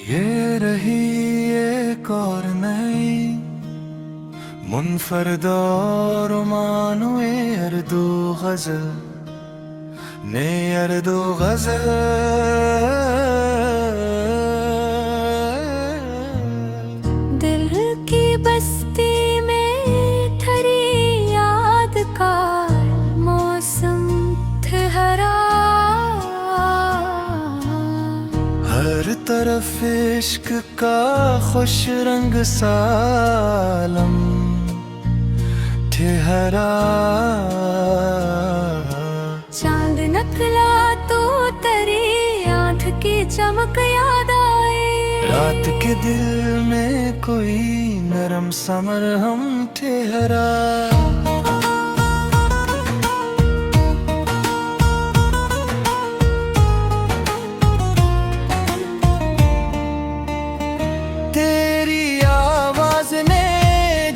ये रही एक और नई मुनफरद और मानो अर्दो गजल ने अर्दो गजल दिल की बस्ती में ठहरी याद का मौसम ठहरा। हर तरफ इश्क का खुश रंग सालम ठहरा। चांद नकला तो तेरी आंख की चमक याद आए। रात के दिल में कोई नरम सा मरहम ठहरा। तेरी आवाज ने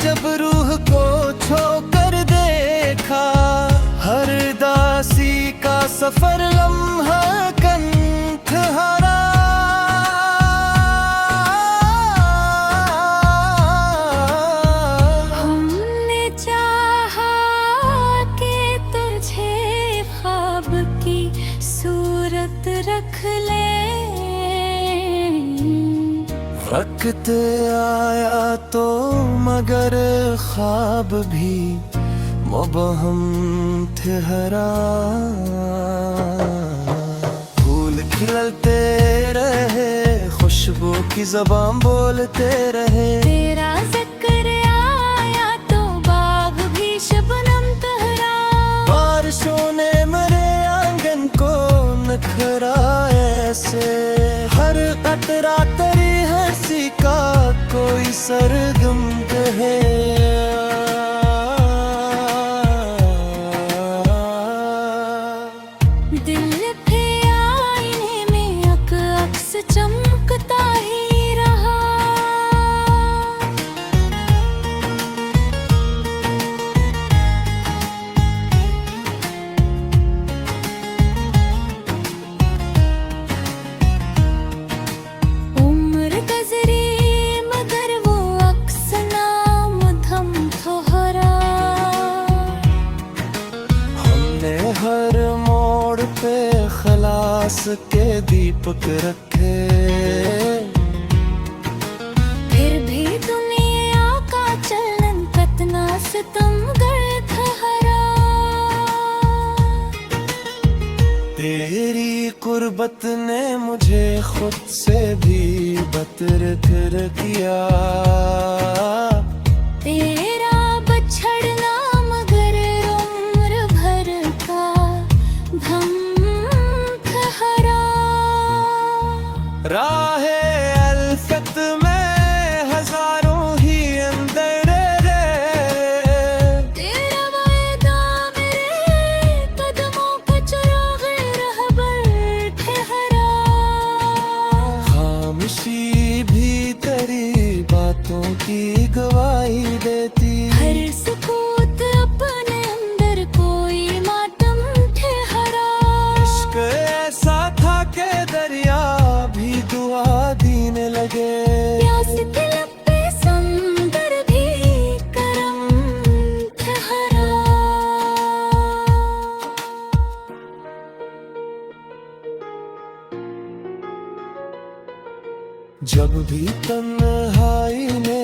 जब रूह को छू कर देखा, हर दासी का सफर लम्हा कंठ हरा। हमने चाहा कि तुझे ख्वाब की सूरत रख ले। वक्त आया तो मगर ख्वाब भी मुबहम ठहरा। फूल खिलते रहे, खुशबू की ज़बान बोलते रहे। तेरा जिक्र आया तो बाग भी शबनम तहरा। बारिशों ने मेरे आंगन को नखरा ऐसे, हर कतरा तेरी हंसी का कोई सरगम है। दिल पे आईने में अक्स चमकता ही रहा। उम्र गुजरी मगर वो अक्स नामुमकिन ठहरा। हमने हर मोड़ पे खलास के दीपक रखे, फिर भी दुनिया का चलन कतना सितमगर ठहरा। तेरी कुर्बत ने मुझे खुद से भी बतर किया। तेरा बछड़ना मगर उम्र भर का भम ठहरा। राहे अल्फत में हजारों ही अंधेरे, तेरा वायदा मेरे कदमों का चिराग रहबर ठहरा। खामोशी भी तेरी बातों की गवाही देती। हर सुकूत अपने अंदर कोई मातम ठहरा। इश्क ऐसा था के दरिया भी दुआ देने लगे। प्यास के लब पे समंदर भी करम ठहरा। जब भी तन्हाई ने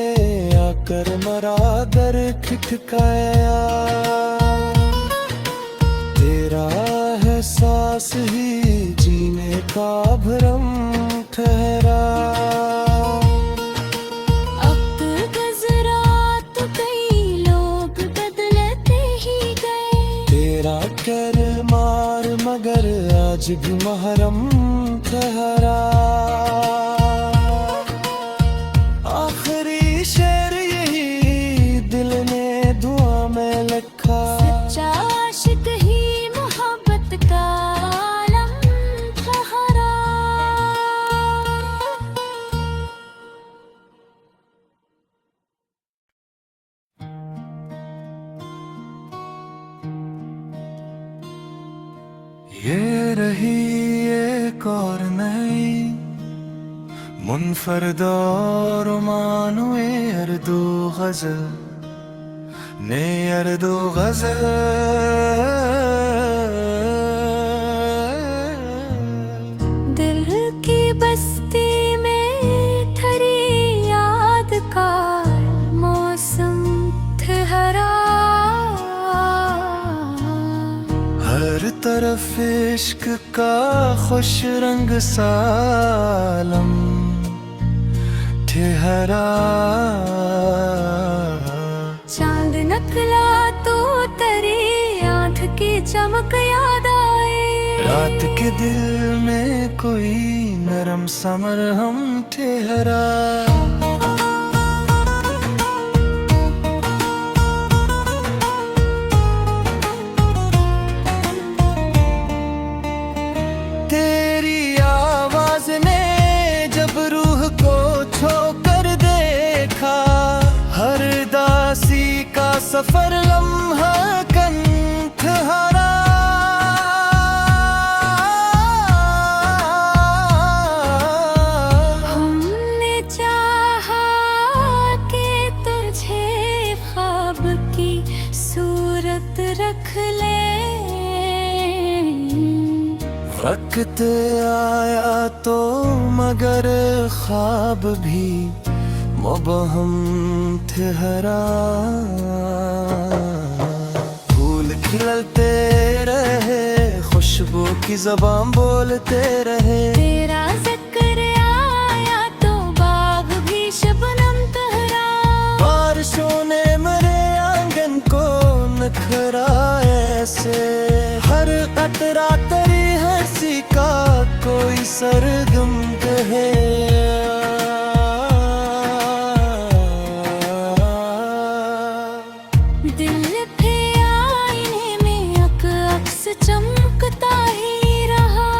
आकर मरा दर खटकाया, तेरा एहसास ही जीने का भरम ठहरा। अब गुजरा तो कई लोग बदलते ही गए। तेरा कर मार मगर आज भी महरम ठहरा। आखिरी शेर यही दिल ने दुआ में लिखा। सच्चा आशिक ही मोहब्बत का आलम ठहरा। ये रही एक और नई मुनफरद और मानो अर्दो गजल ने अर्दो गजल दिल की बस्ती में ठहरी याद का मौसम ठहरा, हर तरफ इश्क का खुश रंग सालम ठहरा। चांद नकला तो तेरी आंख की चमक याद आए, रात के दिल में कोई नरम सा मरहम ठहरा। तेरी आवाज ने जब रूह को छोकर देखा, हर दासी का सफर लम्हा कंठ हरा। हमने चाहा कि तुझे ख्वाब की सूरत रख ले, वक्त आया तो मगर ख्वाब भी मुबहम ठहरा। फूल खिलते रहे, खुशबू की ज़बान बोलते रहे, तेरा जिक्र आया तो बाग भी शबनम तहरा। बारिशों ने मेरे आंगन को नखरा ऐसे, हर कतरा तेरी हंसी का कोई सरगम कहे। दिल पे आईने में अक्स चमकता ही रहा,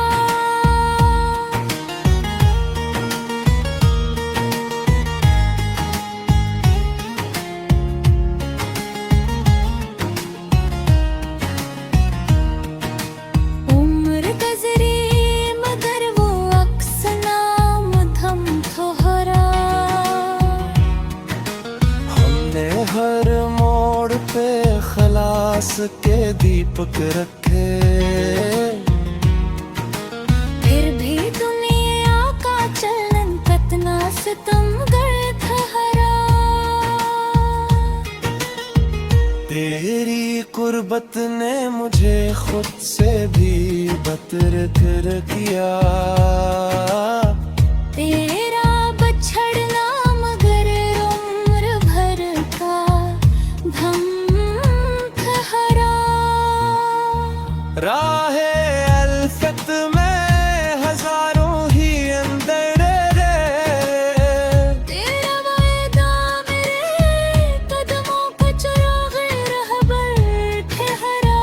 उम्र गुजरी मगर वो अक्स नामुमकिन ठहरा। हमने हर मोड़ पे खलास के दीपक रखे, फिर भी दुनिया का चलन कतना सितमगर ठहरा। तेरी कुर्बत ने मुझे खुद से भी बतरकर किया। तेरा बछड़ना मगर उम्र भर का भम ठहरा। राहे अल्फत में हजारों ही अंदर रे, तेरा वायदा मेरे कदमों का चराग रहबर ठहरा।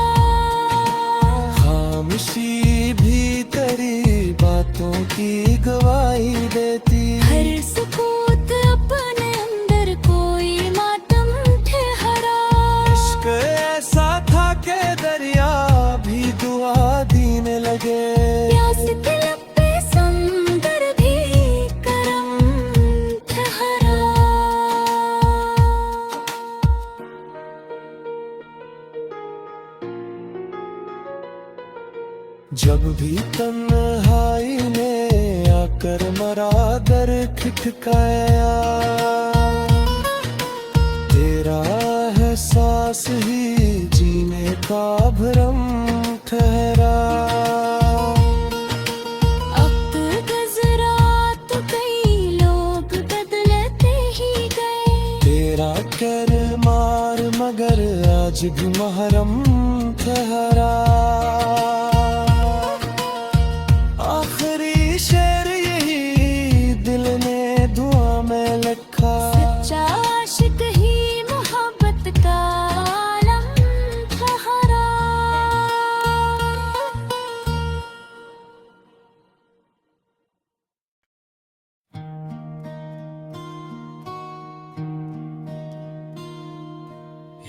खामोशी भी तेरी बातों की गवाही देती, हर सुकूत अपने अंदर कोई मातम ठहरा। इश्क ऐसा था के दरिया भी दुआ देने लगे। प्यास के लब पे समंदर भी करम ठहरा। जब भी तन्हाई ने आकर मरा दर खटकाया, तेरा एहसास ही जीने का भरम ठहरा। अब गुजरा तो कई लोग बदलते ही गए, तेरा कर मार मगर आज भी महरम ठहरा। आखिरी शेर यही दिल ने दुआ में लिखा, सच्चा आशिक ही मोहब्बत का आलम ठहरा।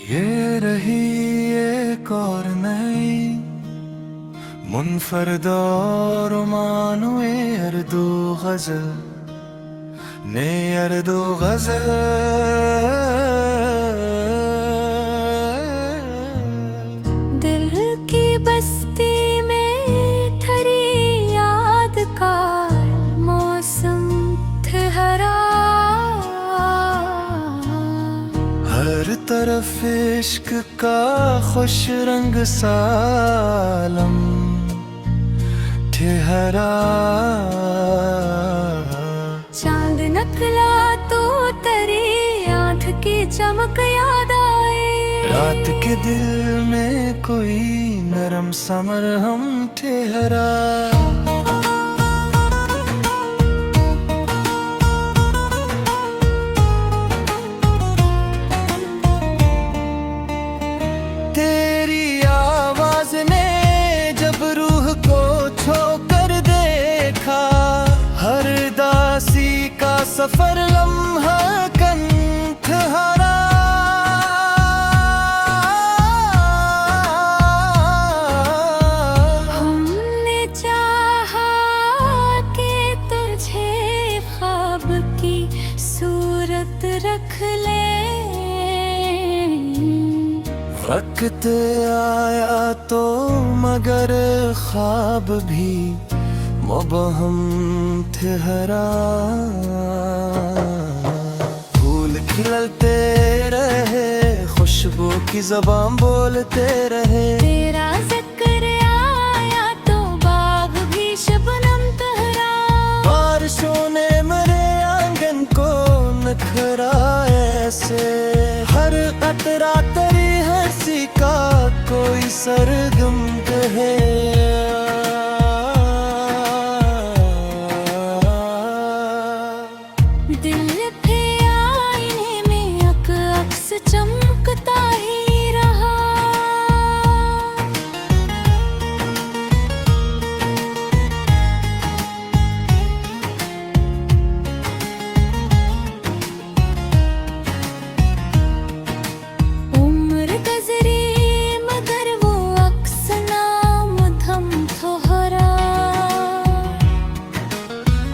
ये रही एक और नई मुनफरद और मानो अर्दो गजल ने अर्दो गजल दिल की बस्ती में ठहरी याद का मौसम ठहरा, हर तरफ इश्क का खुश रंग सालम ठहरा। चांद नकला तो तेरी आंख की चमक याद आए, रात के दिल में कोई नरम सा मरहम ठहरा। तेरी आवाज ने जब रूह को छू कर देखा, हर दासी का सफर लम्हा कंठ हरा। हमने चाहा कि तुझे ख्वाब की सूरत रख ले, वक्त आया तो मगर ख्वाब भी मुबहम ठहरा। फूल खिलते रहे, खुशबू की ज़बान बोलते रहे, तेरा जिक्र आया तो बाग भी शबनम तहरा। बारिशों ने मेरे आंगन को नखरा ऐसे, हर कतरा तेरी हंसी का कोई सरगम कहे। दिल पे आईने में अक्स चमकता ही रहा, उम्र गुजरी मगर वो अक्स नामुधम ठहरा।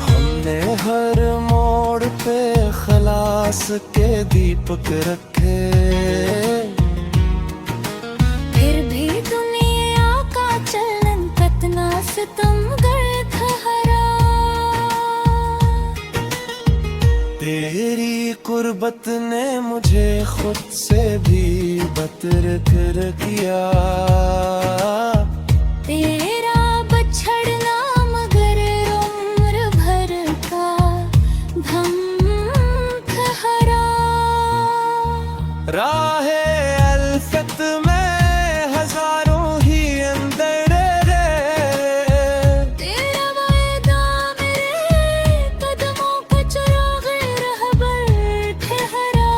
हमने हर मोड़ पे खलास के दीपक रखे, फिर भी दुनिया का चलन कतना सितमगर ठहरा। तेरी कुर्बत ने मुझे खुद से भी बतर किया। तेरा बछड़ना मगर उम्र भर का धम ठहरा। राहे अल्फत में हजारों ही अंदर तेरा वायदा मेरे कदमों का चिराग रहबर ठहरा।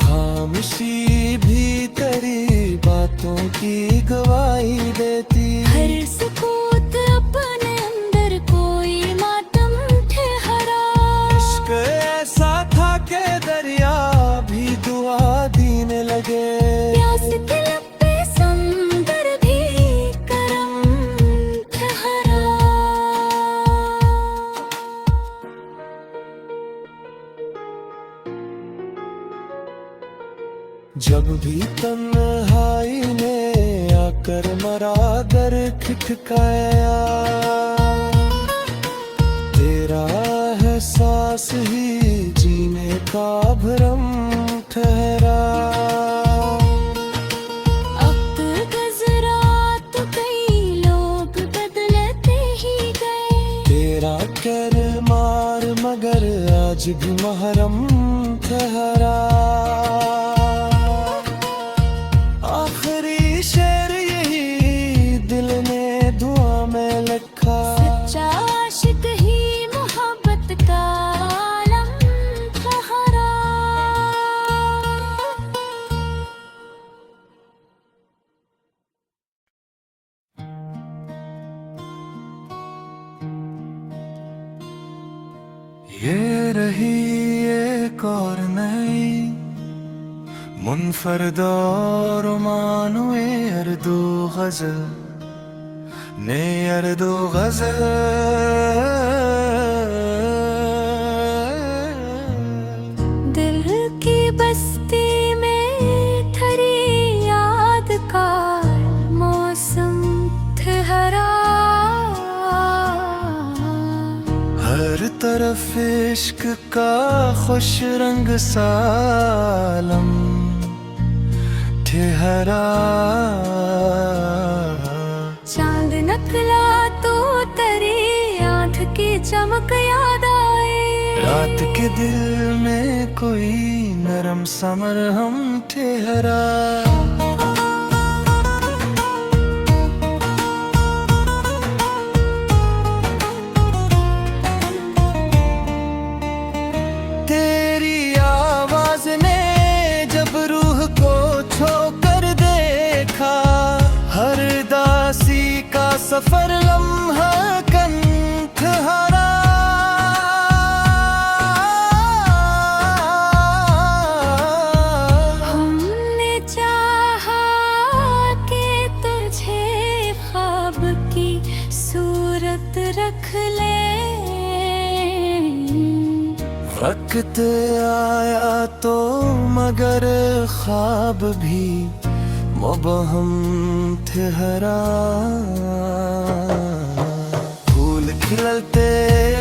खामोशी भी तेरी बातों की गवाही देती, हर सुकूत अपने अंदर कोई मातम ठहरा। इश्क ऐसा था कि दरिया भी दुआ देने लगे, प्यास के लब पे समंदर भी करम ठहरा। जब भी तन्हाई ने आकर मरा दर खटकाया, तेरा एहसास ही जीने का भरम ठहरा। वक्त गुजरा तो कई लोग बदलते ही गए, तेरा कर मार मगर आज भी महरम ठहरा। आखिरी शेर यही दिल ने दुआ में लिखा, सच्चा आशिक ही मोहब्बत का आलम ठहरा। ये रही एक और नई मुनफरद और मानुए अर्दो गजल ने अर्दो गजल तरफ इश्क का खुश रंग सालम ठहरा। चांद नकला तो तेरी आंख की चमक याद आए। रात के दिल में कोई नरम सा मरहम ठहरा। तेरी आवाज ने जब रूह को छू कर देखा, हर दासी का सफर लम्हा कंठ हरा। हमने चाहा कि तुझे ख्वाब की सूरत रख ले। वक्त आया तो मगर ख्वाब भी मुबहम ठहरा। फूल खिलते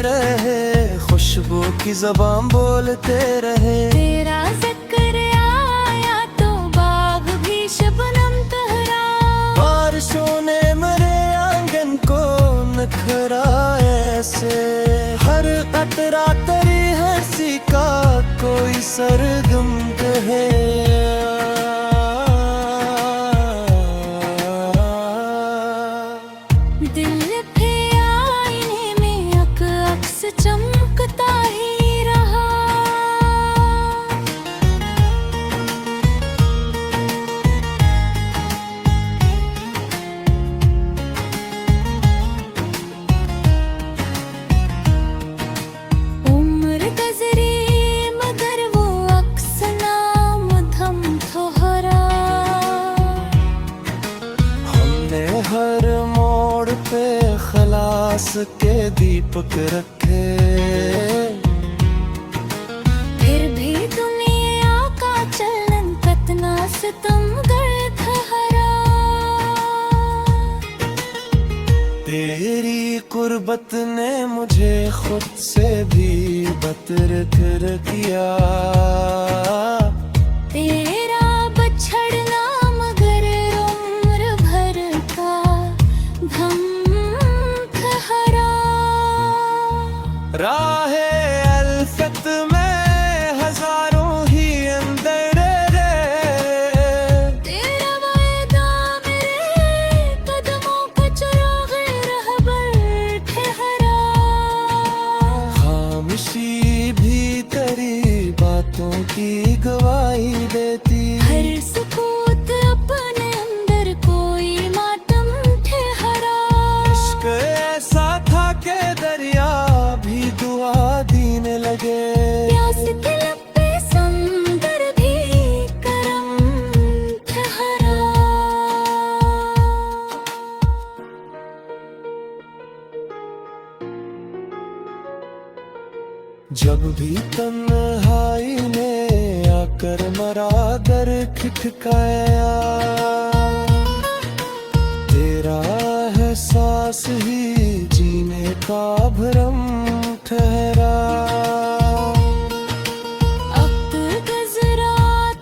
रहे, खुशबू की ज़बान बोलते रहे। तेरा जिक्र आया तो बाग भी शबनम तहरा। बारिशों ने मेरे आंगन को नखरा ऐसे, हर कतरा तेरी हंसी का कोई सरगम है। दिल पे आईने में अक्स चमकता ही रहा। उम्र गुजरी मगर वो अक्स नामधम ठहरा। हमने हर मोड़ पे खलास के दीपक रखे, फिर भी दुनिया का चलन कतना सितमगर ठहरा। तेरी कुर्बत ने मुझे खुद से भी बतरकर किया। तेरा बछड़ना मगर उम्र भर का भम ठहरा। राहे अल्फत में हजारों ही अंदर रे, तेरा वायदा मेरे कदमों का चिराग रहबर ठहरा। खामोशी भी तेरी बातों की गवाही देती। हर सुकूत अपने अंदर कोई मातम ठहरा। इश्क ऐसा था के दरिया भी दुआ देने लगे। प्यास के लब पे समंदर भी करम ठहरा। जब भी तन्हाई ने आकर मरा दर खटकाया, तेरा एहसास ही जीने का भरम ठहरा। अब गुजरा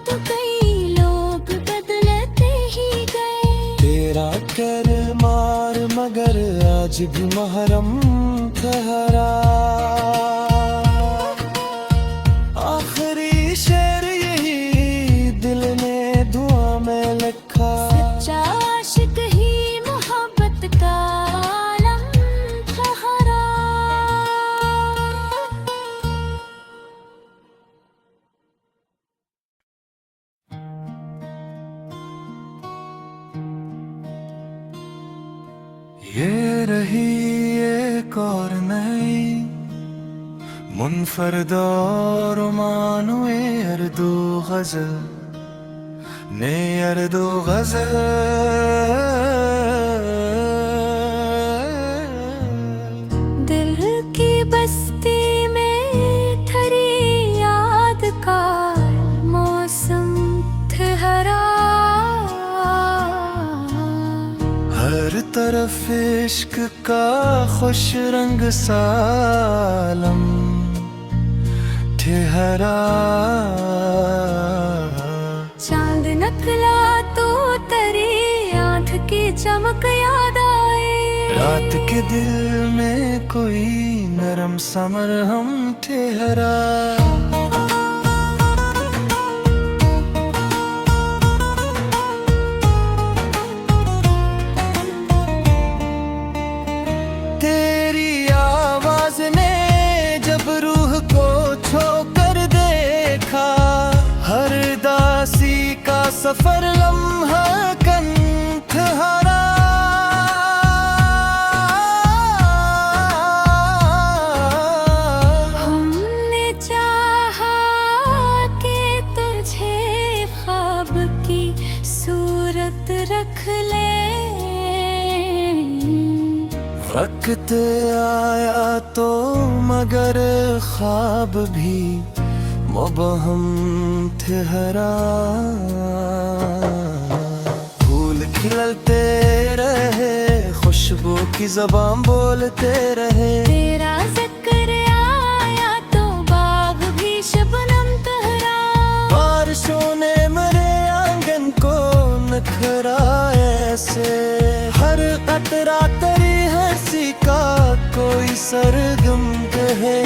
तो कई लोग बदलते ही गए। तेरा कर मार मगर आज भी महरम ठहरा। आखिरी शेर यही दिल ने दुआ में लिखा। सच्चा आशिक ही मोहब्बत का आलम ठहरा। ये रही एक और नई मुनफरद और मानो अर्दो गजल ने अर्दो गजल। दिल की बस्ती में ठरी याद का मौसम ठहरा। हर तरफ इश्क का खुश रंग सालम ठहरा। चांद नकला तो तेरी आंख की चमक याद आए। रात के दिल में कोई नरम सा मरहम ठहरा। तेरी आवाज ने जब रूह को छू कर देखा, हर दासी का सफर लम्हा कंठ हरा। हमने चाहा कि तुझे ख्वाब की सूरत रख ले। वक्त आया तो मगर ख्वाब भी मुबहम ठहरा। फूल खिलते रहे, खुशबू की ज़बान बोलते रहे। तेरा जिक्र आया तो बाग भी शबनम तहरा। बारिशों ने मेरे आंगन को नखरा ऐसे, हर कतरा तेरी हंसी का कोई सरगम कहे।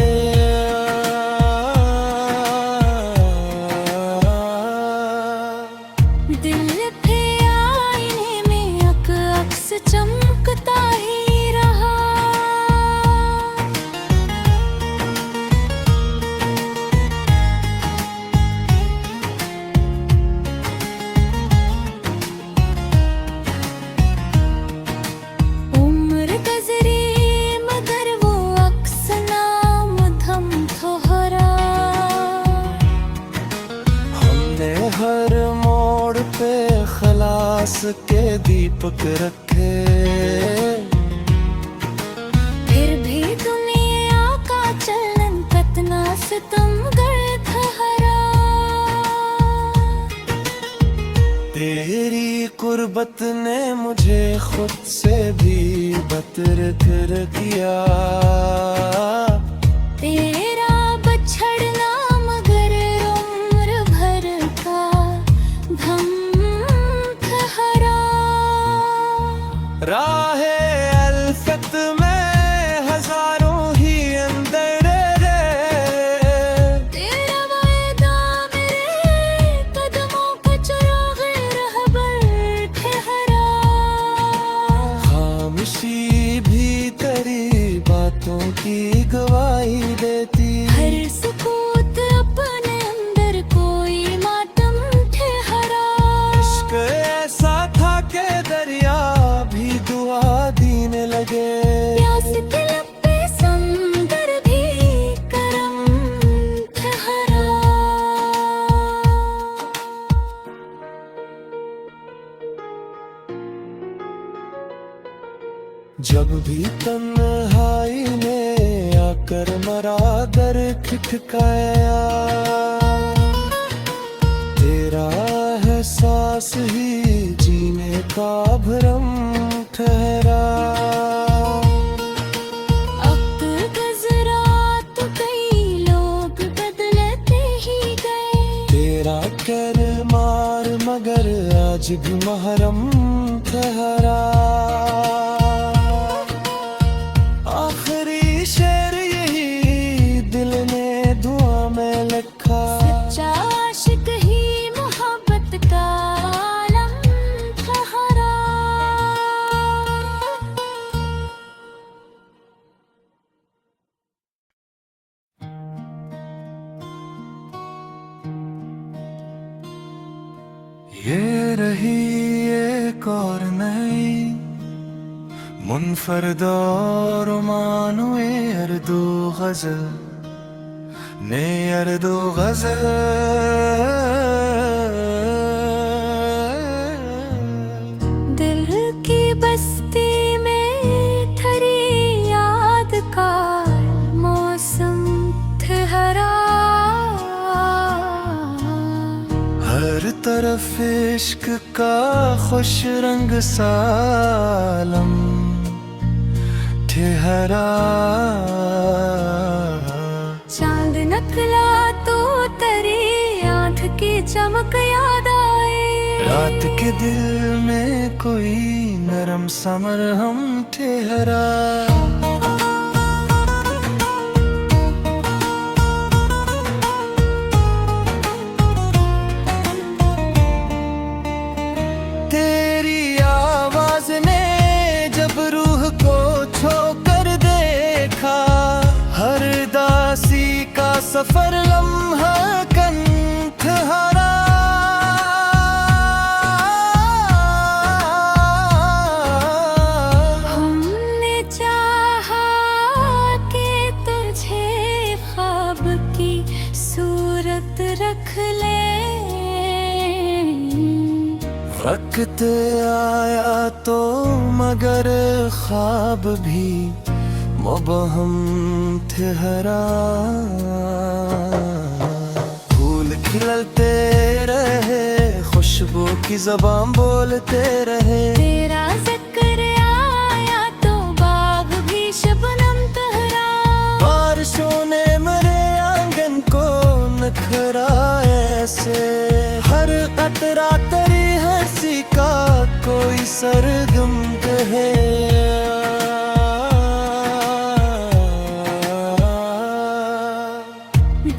दिल पे आईने में अक्स चमकता ही रहा। उम्र गुजरी मगर वो अक्स नामुधम ठहरा। हमने हर मोड़ पे खलास के दीपक रखे, फिर भी दुनिया का चलन कतना सितमगर ठहरा। तेरी कुर्बत ने मुझे खुद से भी बतर कर दिया। तेरा बछड़ना मगर उम्र भर का धम ठहरा। राहे अल्फत में हजारों ही अंदर तेरा वायदा मेरे कदमों का चराग रहबर ठहरा। खामोशी भी तेरी बातों की गवाही देती। हर सुकूत अपने अंदर कोई मातम ठहरा। इश्क ऐसा था के दरिया भी दुआ देने लगे। प्यास के लब पे समंदर भी करम ठहरा। जब भी तन्हाई ने आकर मरा दर खटकाया, तेरा एहसास ही जीने का भरम ठहरा। वक्त गुजरा तो कई लोग बदलते ही गए। तेरा कर मार मगर आज भी महरम ठहरा। आखिरी शेर यही दिल ने दुआ में लिखा। सच्चा आशिक ही मोहब्बत का आलम ठहरा। ये रही एक और नई मुनफरद और मानो अर्दो गजल ने अर्दो गजल। दिल की बस्ती में थरी याद का मौसम ठहरा। हर तरफ इश्क का खुश रंग सालम ठहरा। चांद नकला तो तेरी आंख की चमक याद आए। रात के दिल में कोई नरम सा मरहम ठहरा। तेरी आवाज ने जब रूह को छू कर देखा, हर दासी का सफर लम्हा कंठ हरा। हमने चाहा कि तुझे ख्वाब की सूरत रख ले। वक्त आया तो मगर ख्वाब भी मुबहम ठहरा। फूल खिलते रहे, खुशबू की ज़बान बोलते रहे। तेरा जिक्र आया तो बाग भी शबनम तहरा। बारिशों ने मेरे आंगन को नखरा ऐसे, हर कतरा तेरी हंसी का कोई सरगम है।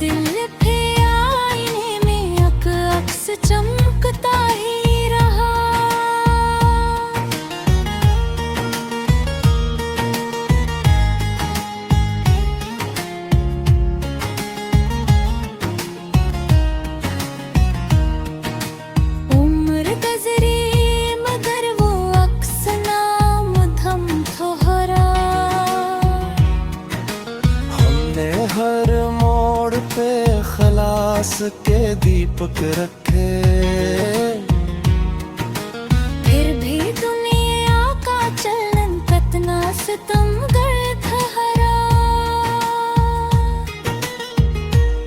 दिल पे आईने में अक्स चमकता ही रहा। उम्र गुजरी मगर वो अक्स नामुधम ठहरा। हमने हर मोड़ पे खलास के दीपक रखे, फिर भी दुनिया का चलन कतना सितमगर ठहरा।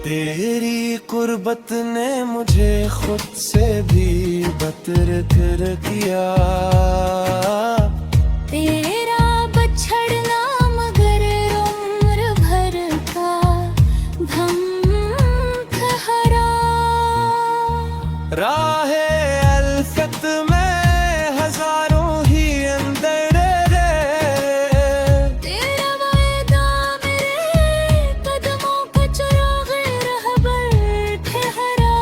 तेरी कुर्बत ने मुझे खुद से भी बतर किया। तेरा बछड़ना मगर उम्र भर का धम ठहरा। राहे अल्फत में हजारों ही अंदर रे, तेरा वायदा मेरे कदमों का चराग रहबर ठहरा।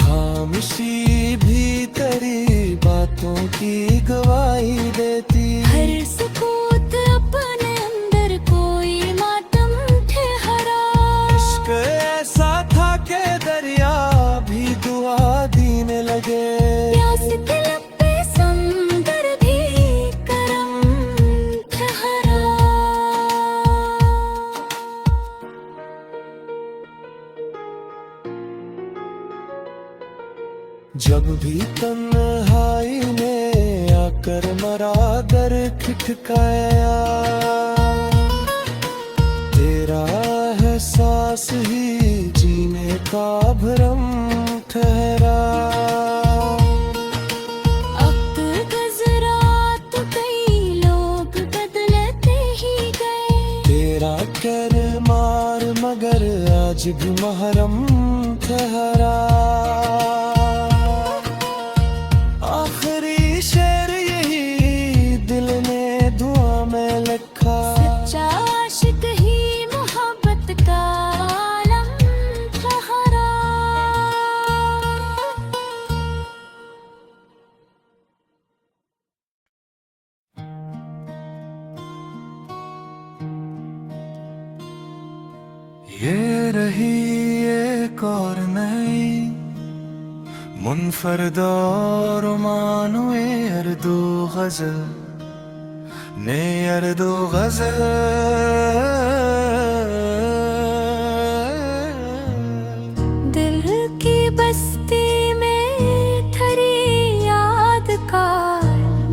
खामोशी भी तेरी बातों की गवाही देती। हर सुकूत अपने अंदर कोई मातम ठहरा। इश्क ऐसा था कि दरिया भी दुआ देने लगे। प्यास के लब पे समंदर भी करम ठहरा। जब भी तन्हाई ने आकर मरा दर खटकाया, तेरा एहसास ही जीने का भरम ठहरा। अब गुजरा तो कई लोग बदलते ही गए। तेरा कर मार मगर आज भी महरम ठहरा। आखिरी शेर यही दिल ने दुआ में लिखा। सच्चा आशिक ही मोहब्बत का आलम ठहरा। ये रही एक और नई मुनफरद और मानुए अर्दो गजल ने अर्दो गजल। दिल की बस्ती में ठरी याद का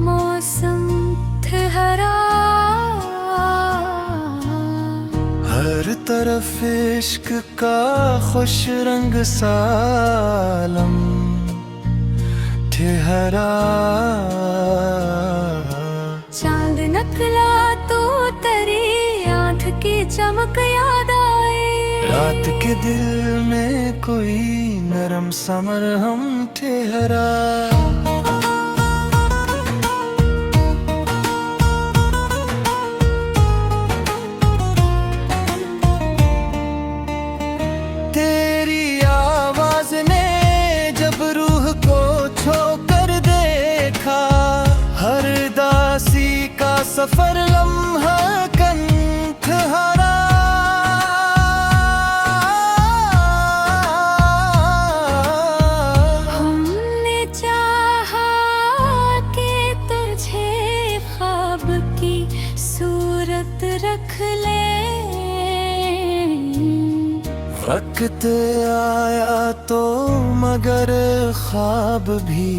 मौसम ठहरा। हर तरफ इश्क का खुश रंग सालम ठहरा। चांद नकला तो तेरी आंख की चमक याद आए। रात के दिल में कोई नरम सा मरहम ठहरा। तेरी आवाज ने जब रूह को छोकर देखा, हर दासी का सफर लम्हा कंठ हरा। हमने चाहा कि तुझे ख्वाब की सूरत रख ले। वक्त आया तो मगर ख्वाब भी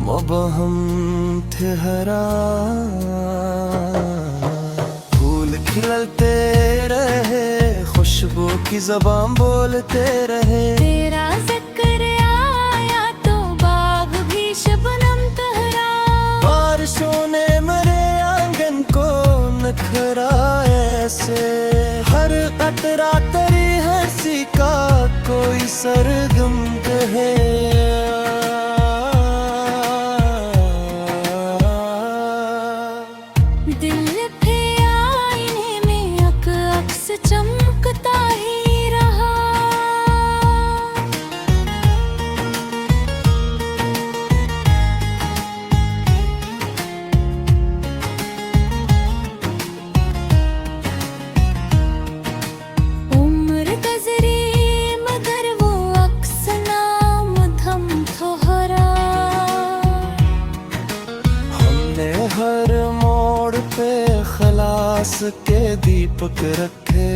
मुबहम ठहरा। फूल खिलते रहे, खुशबू की ज़बान बोलते रहे। तेरा जिक्र आया तो बाग भी शबनम तहरा। बारिशों ने मेरे आंगन को नखरा ऐसे, हर कतरा तेरी हंसी का कोई सरगम कहे। दिल पे आईने में अक्स चमकता ही रहा। उम्र गुजरी मगर वो अक्स नामुधम ठहरा। हमने हर मोड़ पे खलास के दीपक रखे,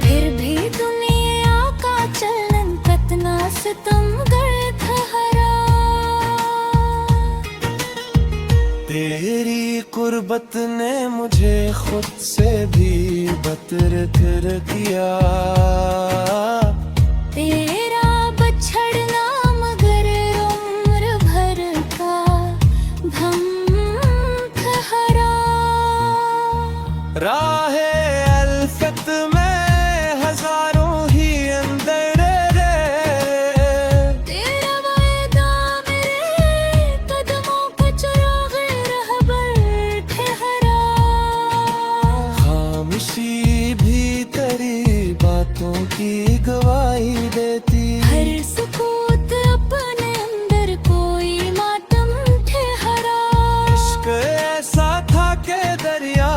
फिर भी दुनिया का चलन कतना सितमगर ठहरा। तेरी कुर्बत ने मुझे खुद से भी बतरकर किया। तेरा बछड़ना मगर उम्र भर का भम ठहरा। राहे अल्फत में हजारों ही अंदर रे, तेरा वायदा मेरे कदमों को चुरागे रहबर ठहरा। खामोशी भी तेरी बातों की गवाही देती। हर सुकूत अपने अंदर कोई मातम ठहरा। इश्क ऐसा था के दरिया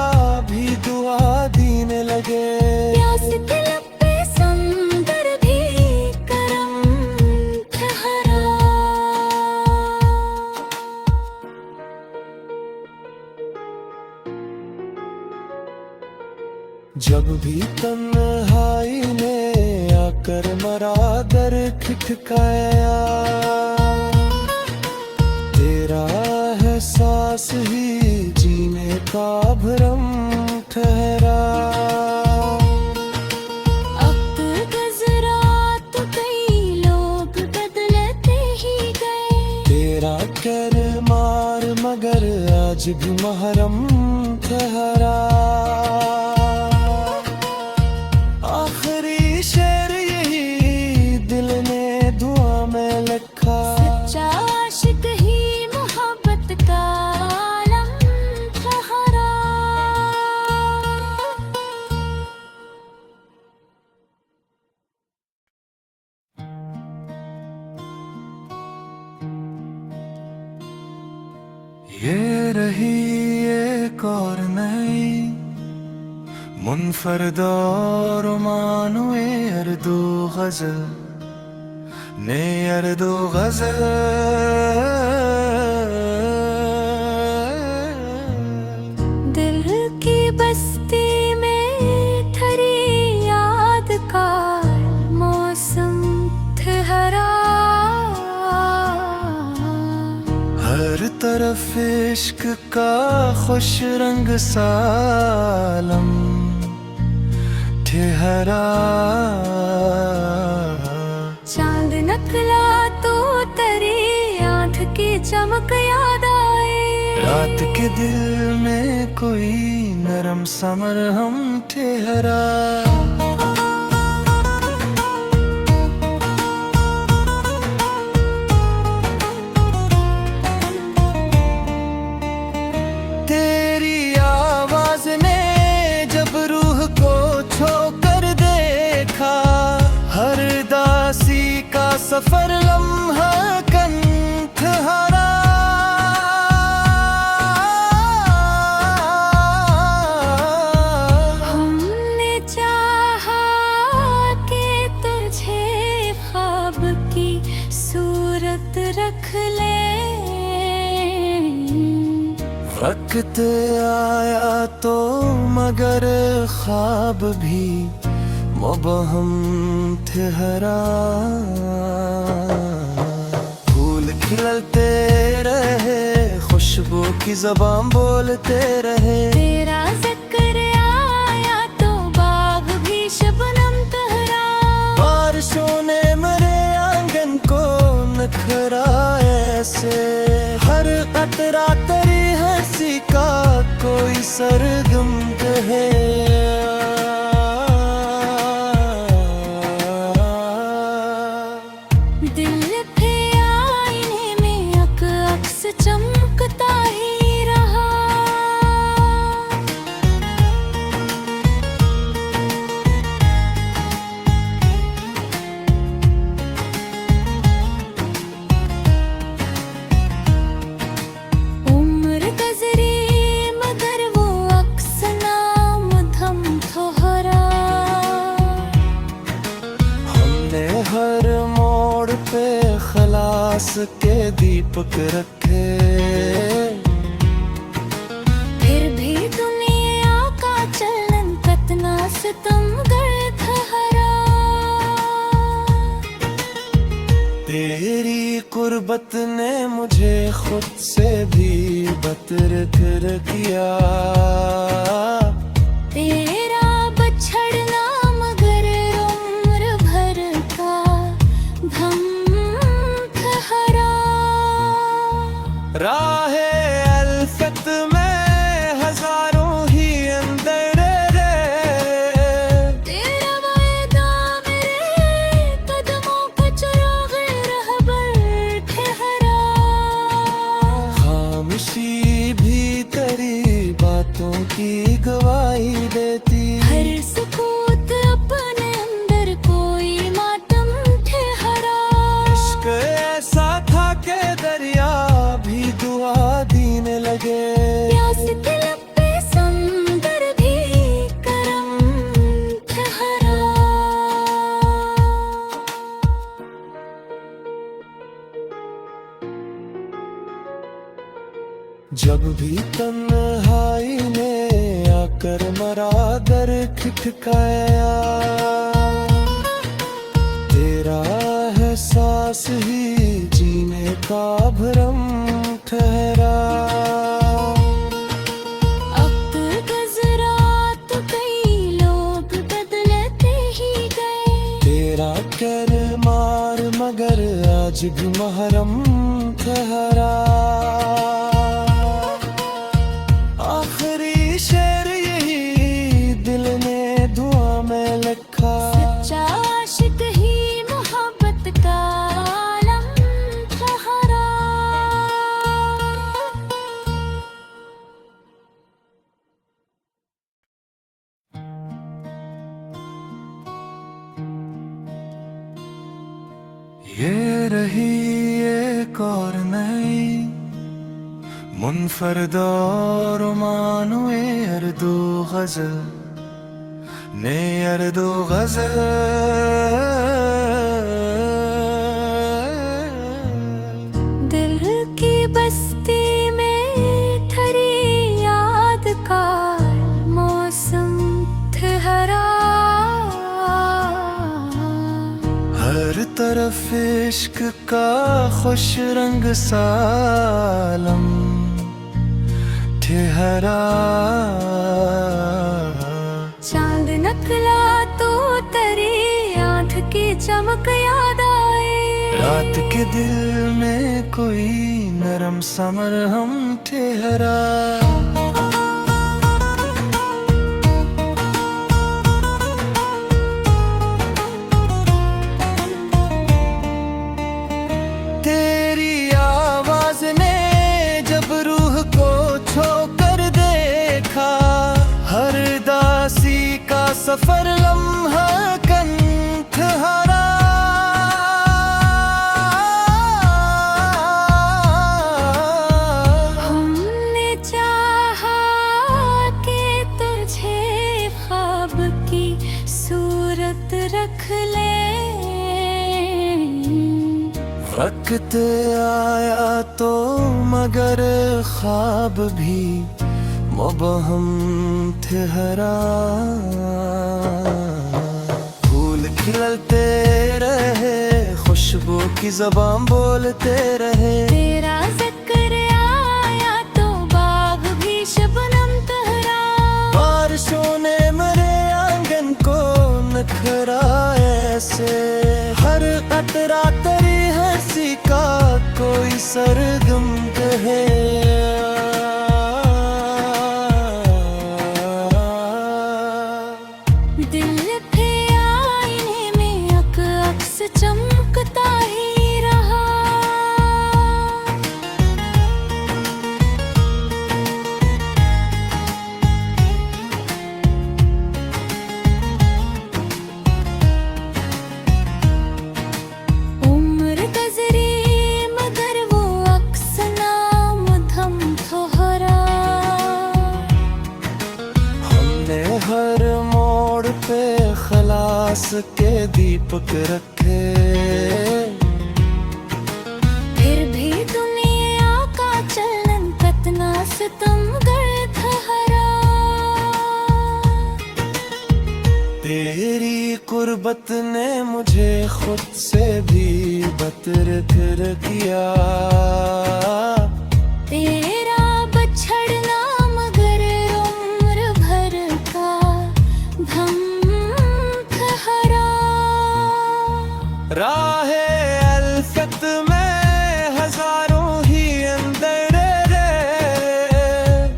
भी दुआ देने लगे। प्यास के लब पे समंदर भी करम ठहरा। जब भी तन्हाई ने आकर मरा दर खटकाया, तेरा एहसास ही जीने का भरम ठहरा। अब गुजरा तो कई लोग बदलते ही गए। तेरा कर मार मगर आज भी महरम ठहरा। आखिरी शेर यही दिल ने दुआ में लिखा। सच्चा आशिक ही मोहब्बत का आलम ठहरा। ये रही एक और नई मुनफरद और मानो अर्दो गजल ने अर्दो गजल। दिल की बस्ती में ठरी याद का मौसम ठहरा। हर तरफ इश्क का खुश रंग सालम ठहरा। चांद नकला तो तेरी आंख की चमक याद आए। रात के दिल में कोई नरम सा मरहम ठहरा। तेरी आवाज ने जब रूह को छू कर देखा, हर दासी का सफर लम्हा कंठ हरा। हमने चाहा कि तुझे ख्वाब की सूरत रख ले। वक्त आया तो मगर ख्वाब भी मुबहम ठहरा। फूल खिलते रहे, खुशबू की ज़बान बोलते रहे। तेरा जिक्र आया तो बाग भी शबनम तहरा। बारिशों ने मेरे आंगन को नखरा ऐसे, हर कतरा तेरी हंसी का कोई सरगम है। दिल पे आईने में अक्स चमकता ही रहा। उम्र गुजरी मगर वो अक्स नाम थम ठहरा। हमने हर मोड़ पे खलास के दीपक रखे, फिर भी दुनिया का चलन कतना सितमगर ठहरा। तेरी कुर्बत ने मुझे खुद से भी बतर किया। तेरा बछड़ना मगर उम्र भर का धम ठहरा। राहे अल्फत में हजारों ही अंदर तेरा वायदा मेरे कदमों का चिराग रहबर ठहरा। खामोशी भी तेरी बातों की गवाही देती। हर सुकूत अपने अंदर कोई मातम ठहरा। इश्क ऐसा था के दरिया भी दुआ देने लगे। प्यास के लब पे समंदर भी करम ठहरा। जब भी तन्हाई ने आकर मरा दर खटकाया, तेरा एहसास ही जीने का भरम ठहरा। वक्त गुजरा तो कई लोग बदलते ही गए। तेरा कर मार मगर आज भी महरम ठहरा। आखिरी शेर यही दिल ने धुआं में लिखा। सच्चा आशिक ही मोहब्बत का आलम ठहरा। ये रही एक और नई मुनफरद और मानुए अरदो गजल ने अरदो गजल। दिल की बस्ती में थरी याद का मौसम ठहरा। हर तरफ तरफ इश्क का खुश रंग सालम ठहरा। चांद नकला तो तेरी आंख की चमक याद आए। रात के दिल में कोई नरम सा मरहम ठहरा। तेरी आवाज ने जब रूह को छू कर देखा, हर दासी का सफर लम्हा कंठ हरा। हमने चाहा कि तुझे ख्वाब की सूरत रख ले। वक्त आया तो मगर ख्वाब भी मुबहम ठहरा। फूल खिलते रहे, खुशबू की ज़बान बोलते रहे। तेरा जिक्र आया तो बाग भी शबनम तहरा। बारिशों ने मेरे आंगन को नखरा ऐसे, हर कतरा तेरी हंसी का कोई सरगम है। दिल पे आईने में अक्स चमकता ही रहा। उम्र गुजरी मगर वो अक्स नामुमकिन ठहरा। हमने हर मोड़ पे खलास के दीपक रखे, फिर भी दुनिया का चलन कतना सितमगर ठहरा। तेरी कुर्बत ने मुझे खुद से भी बतरकर किया। तेरा बछड़ना मगर उम्र भर का भम ठहरा। राहे अल्फत में हजारों ही अंदर रे,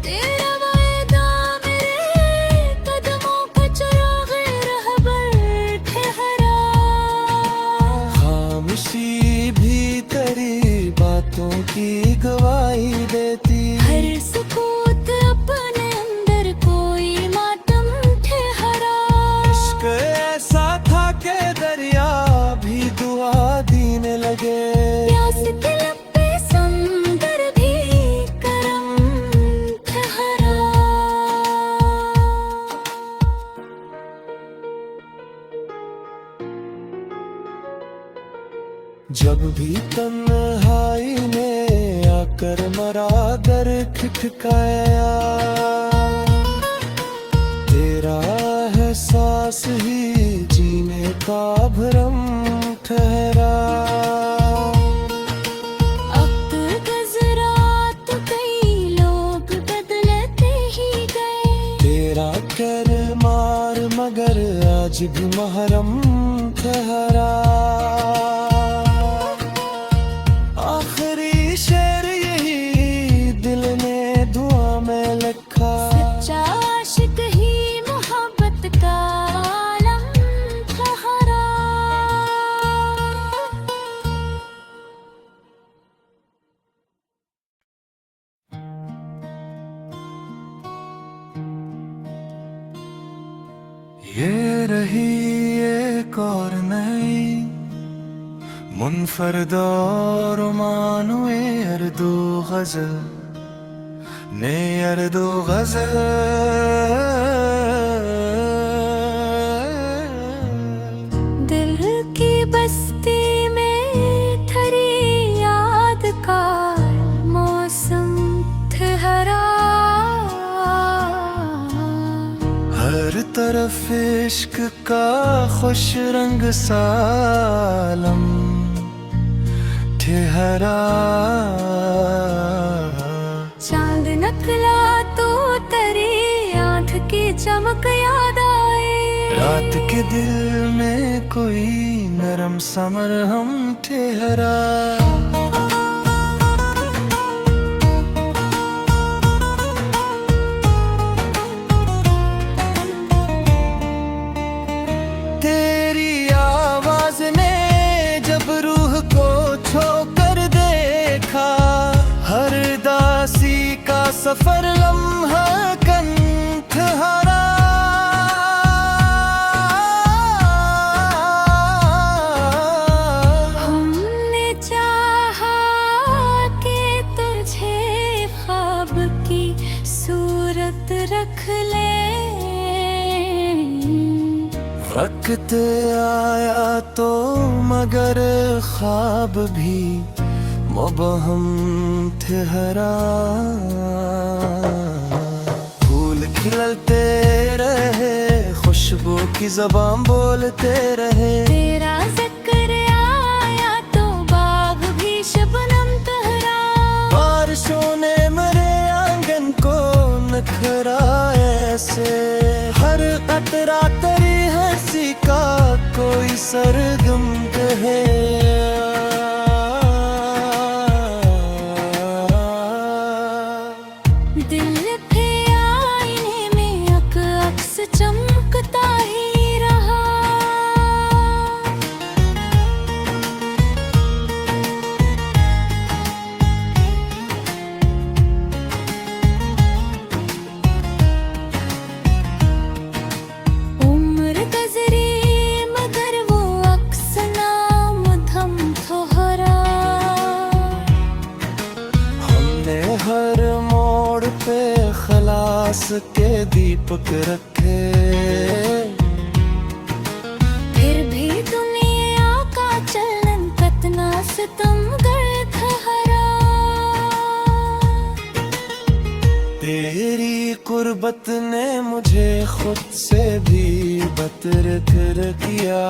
तेरा वायदा मेरे कदमों का चिराग रहबर ठहरा। खामोशी भी तेरी बातों की गवाही देती। हर सुकूत अपने अंदर कोई मातम ठहरा। इश्क ऐसा था के दरिया भी दुआ देने लगे। प्यास के लब पे समंदर भी करम ठहरा। जब भी तन्हाई ने आकर मरा दर खटकाया, तेरा एहसास ही जीने का भरम ठहरा। अब गुजरा तो कई लोग बदलते ही गए। तेरा कर मार मगर आज भी महरम ठहरा। आखिरी शेर यही दिल ने दुआ में लिखा। सच्चा आशिक ही मोहब्बत का आलम ठहरा। ये रही एक और नई मुनफरद और मानो अर्दो गजल ने अर्दो गजल। दिल की बस्ती में ठरी याद का मौसम ठहरा। हर तरफ इश्क का खुश रंग सालम ठहरा। चांद नकला तो तेरी आंख की चमक याद आए। रात के दिल में कोई नरम सा मरहम ठहरा। तेरी आवाज ने जब रूह को छू कर देखा, हर दासी का सफर लम्हा कंठ हरा। हमने चाहा कि तुझे ख्वाब की सूरत रख ले। वक्त आया तो मगर ख्वाब भी मुबहम ठहरा। फूल खिलते रहे, खुशबू की ज़बान बोलते रहे। तेरा जिक्र आया तो बाग भी शबनम तहरा। बारिशों ने मेरे आंगन को नखरा ऐसे, हर कतरा तेरी हंसी का कोई सरगम कहे। दिल पे आईने में अक्स चमकता ही रहा। उम्र गुजरी मगर वो अक्स नामुधम ठहरा। हमने हर मोड़ पे खलास के दीपक रखे, फिर भी दुनिया का चलन कतना सितमगर ठहरा। तेरी कुर्बत ने मुझे खुद से भी बतरकर किया।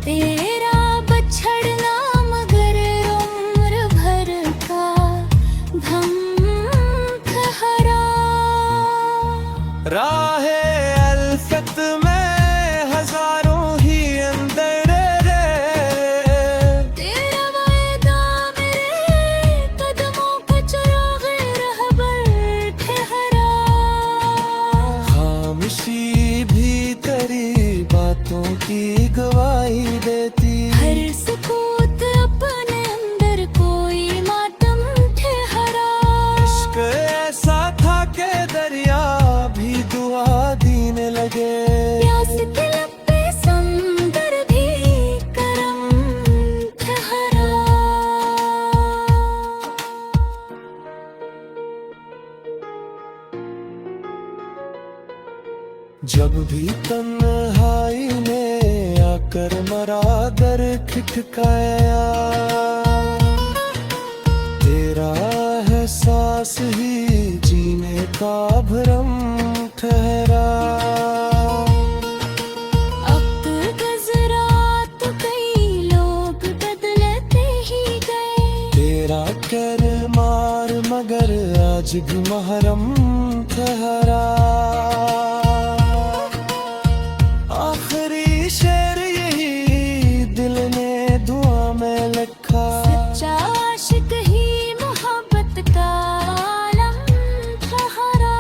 तेरा बछड़ना मगर उम्र भर का धम ठहरा। राहे अल्फत में हजारों ही अंदर तेरा वायदा मेरे कदमों का चिराग रहबर ठहरा। खामोशी भी तेरी बातों की गवाही देती। हर सुकूत अपने अंदर कोई मातम ठहरा। इश्क ऐसा था के दरिया भी दुआ देने लगे। प्यास के लब पे समंदर भी करम ठहरा। जब भी तन्हाई ने आकर मरा दर खटकाया, तेरा एहसास ही जीने का भरम ठहरा। वक्त गुजरा तो कई लोग बदलते ही गए। तेरा कर मार मगर आज भी महरम ठहरा। आखिरी शेर यही दिल ने दुआ में लिखा। सच्चा आशिक ही मोहब्बत का आलम ठहरा।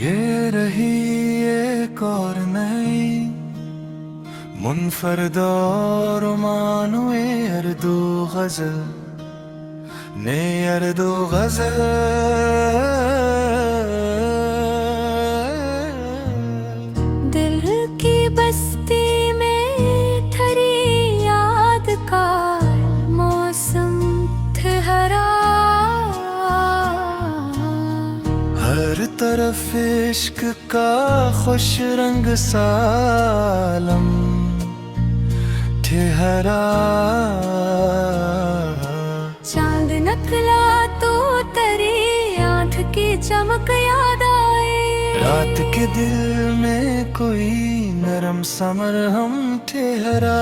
ये रही एक और नई मुनफरद और मानो अर्दो गजल ने अर्दो गजल। दिल की बस्ती में ठरी याद का मौसम ठहरा। हर तरफ इश्क का खुश रंग सालम ठहरा। चांद नकला तो तेरी आंख की चमक याद आए। रात के दिल में कोई नरम सा मरहम ठहरा।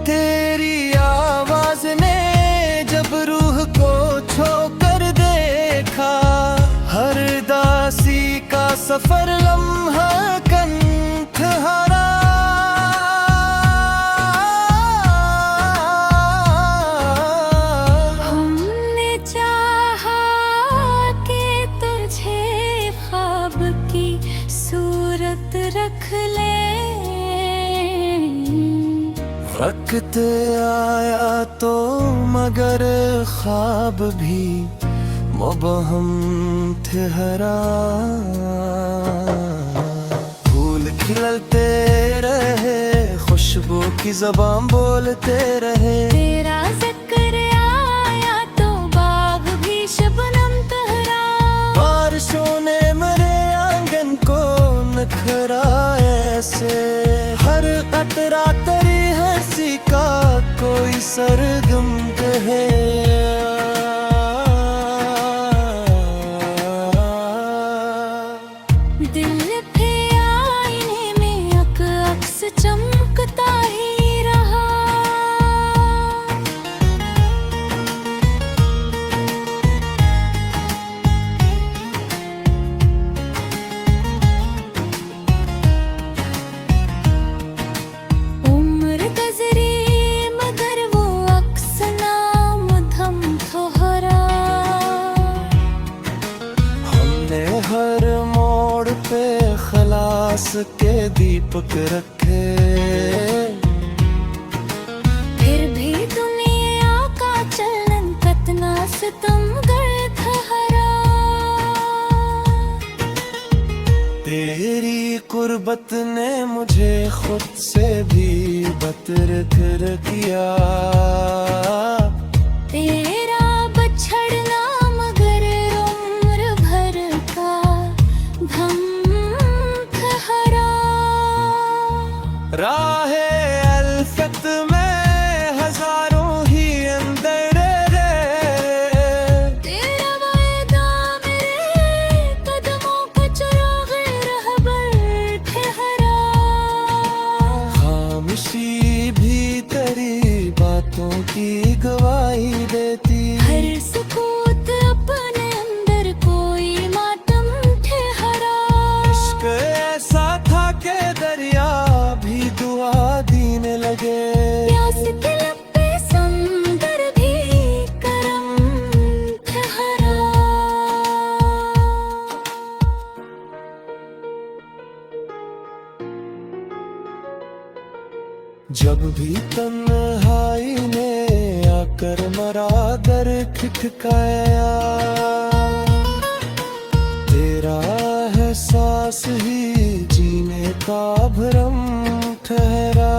तेरी आवाज ने जब रूह को छू कर देखा, हर दासी का सफर लम्हा कंठ हरा। हमने चाहा कि तुझे ख्वाब की सूरत रख ले। वक्त आया तो मगर ख्वाब भी मुबहम ठहरा। फूल खिलते रहे, खुशबू की ज़बान बोलते रहे। तेरा जिक्र आया तो बाग भी शबनम तहरा। बारिशों ने मेरे आंगन को नखरा ऐसे, हर कतरा तेरी हंसी का कोई सरगम कहे। दिल पे आईने में अक्स चमकता ही रहा। उम्र गुजरी मगर वो अक्स नामुमकिन ठहरा। हमने हर मोड़ पे खलास के दीपक रखे, फिर भी दुनिया का चलन कतना सितमगर ठहरा। तेरी कुर्बत ने मुझे खुद से भी बतर किया। तेरा बछड़ना मगर उम्र भर का धम ठहरा। राहे अल्फत में हजारों ही अंदर रे, तेरा वायदा मेरे कदमों का चिराग रहबर ठहरा। खामोशी भी तेरी बातों की गवाही देती। हर सुकूत अपने अंदर कोई मातम ठहरा। इश्क ऐसा था के दरिया भी दुआ देने लगे। प्यास के लब पे समंदर भी करम ठहरा। जब भी तन्हाई ने आकर मरा दर खटकाया, तेरा एहसास ही जीने का भरम ठहरा।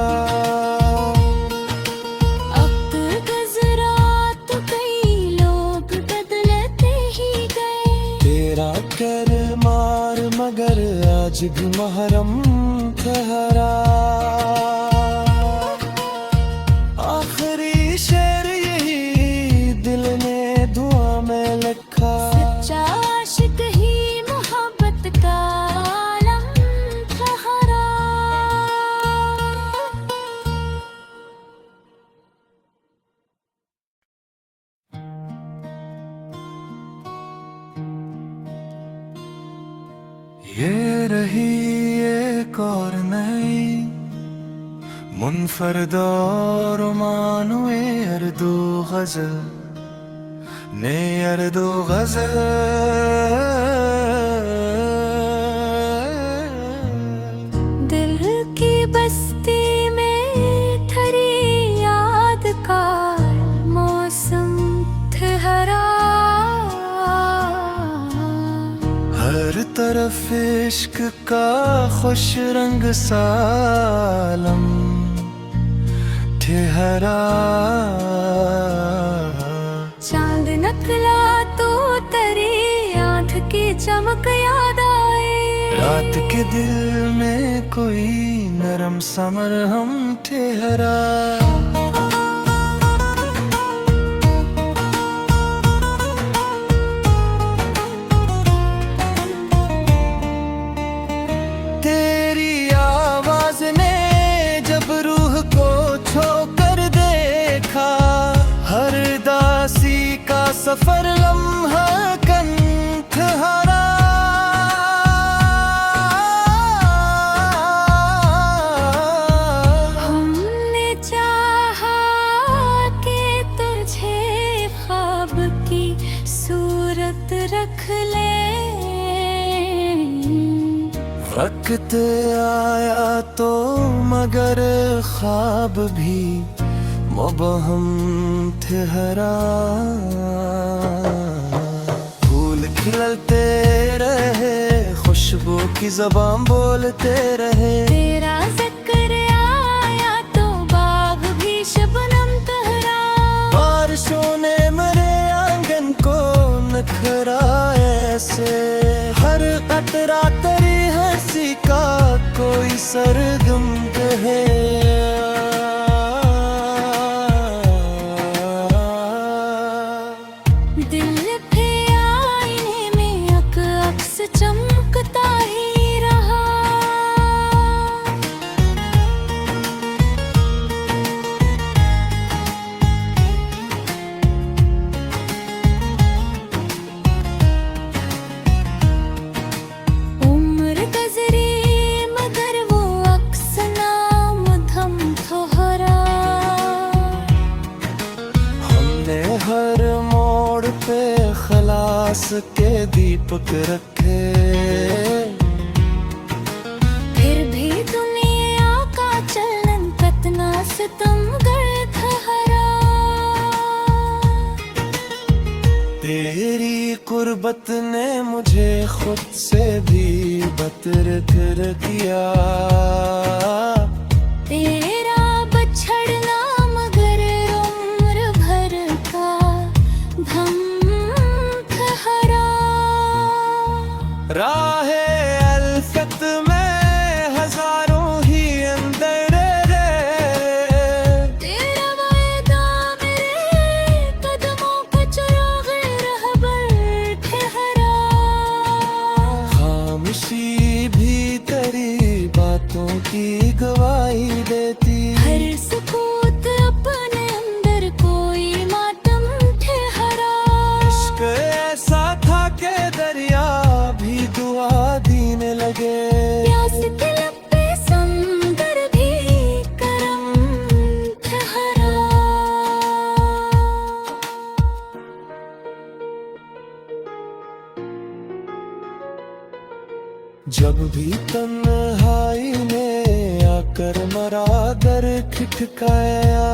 अब गुजरा तो कई लोग बदलते ही गए। तेरा कर मार मगर आज भी महरम ठहरा। आखिरी शेर यही दिल ने दुआ में लिखा। सच्चा आशिक ही मोहब्बत का आलम ठहरा। ये रही एक और नई मुनफरद और मानुए अर्दो गजल ने अर्दो गजल। दिल की बस्ती में ठरी याद का मौसम ठहरा। हर तरफ इश्क का खुश रंग सालम ठहरा। चांद नकला तो तेरी आंख की चमक याद आए। रात के दिल में कोई नरम सा मरहम ठहरा। तेरी आवाज ने जब रूह को छोकर देखा, हर दासी का सफर लम्हा कंठ हरा। हमने चाहा कि तुझे ख्वाब की सूरत रख ले। वक्त आया तो मगर ख्वाब भी मुबहम ठहरा। फूल खिलते रहे, खुशबू की ज़बान बोलते रहे। तेरा जिक्र आया तो बाग भी शबनम तहरा। बारिशों ने मेरे आंगन को नखरा ऐसे, हर कतरा तेरी हंसी का कोई सरगम है। दिल पे आईने में अक्स चमकता ही रहा। उम्र गुजरी मगर वो अक्स नामुधम ठहरा। हमने हर मोड़ पे खलास के दीपक रखे, फिर भी दुनिया का चलन कतना सितमगर ठहरा। तेरी कुर्बत ने मुझे खुद से भी बतर किया। तेरा बछड़ना मगर उम्र भर का भम ठहरा। राहे अल्फत में हजारों ही अंदर रे, तेरा वायदा मेरे कदमों का चराग रहबर ठहरा। खामोशी भी तेरी बातों की गवाही देती। हर सुकूत अपने अंदर कोई मातम ठहरा। इश्क ऐसा था के दरिया भी दुआ देने लगे। प्यास के लब पे समंदर भी करम ठहरा। जब भी तन्हाई में आकर मरा दर खटकाया,